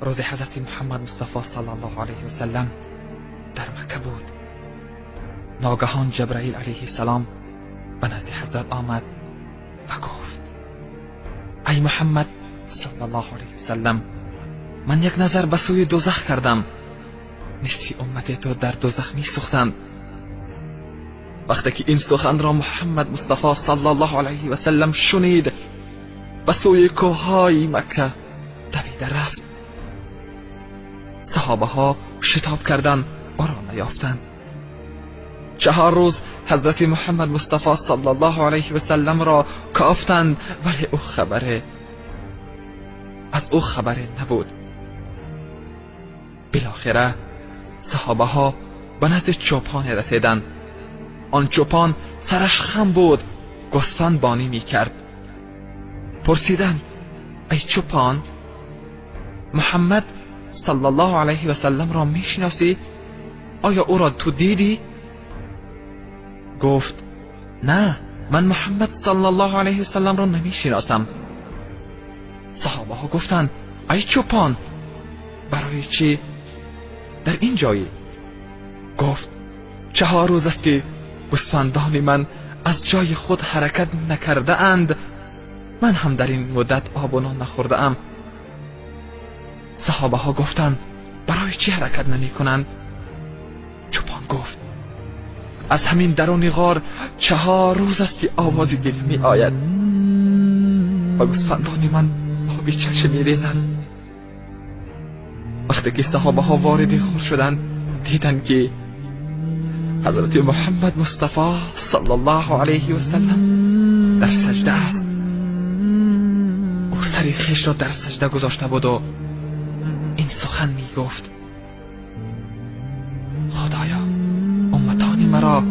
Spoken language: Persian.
روز حضرت محمد مصطفی صلی الله علیه و سلم در مکه بود. ناگهان جبرائیل علیه السلام به نزد حضرت آمد و گفت: ای محمد صلی الله علیه و سلم، من یک نظر به سوی دوزخ کردم. نصف امت تو در دوزخ می سوختند. وقتی که این سخن را محمد مصطفی صلی الله علیه و سلم شنید، به سوی کوههای مکه دویده رفت. صحابه ها شتاب کردند، او را نیافتند. 4 روز حضرت محمد مصطفی صلی الله علیه و سلم را کافتند، ولی از او خبری نبود. بالاخره صحابه ها به نزد چوپان رسیدند. آن چوپان سرش خم بود، گوسفند بانی می کرد. پرسیدند: ای چوپان، محمد صلی الله علیه و سلم را می شناسی؟ آیا او را تو دیدی؟ گفت: نه، من محمد صلی الله علیه و سلم را نمی شناسم. صحابه ها گفتند: ای چوپان، برای چی در این جایی؟ گفت: 4 روز است که گوسفندان من از جای خود حرکت نکرده اند. من هم در این مدت آب و نان نخورده ام. صحابه ها گفتند: برای چی حرکت نمی کنند؟ چوپان گفت: از همین درون غار 4 روز است که آوازی دل می آید و گوسفندان من آبی چشم می ریزند. وقتی که صحابه ها وارد غار شدند، دیدند که حضرت محمد مصطفی صلی الله علیه و سلم در سجده است. او سر خویش را در سجده گذاشته بود و این سخن می گفت: خدایا، امتان مرا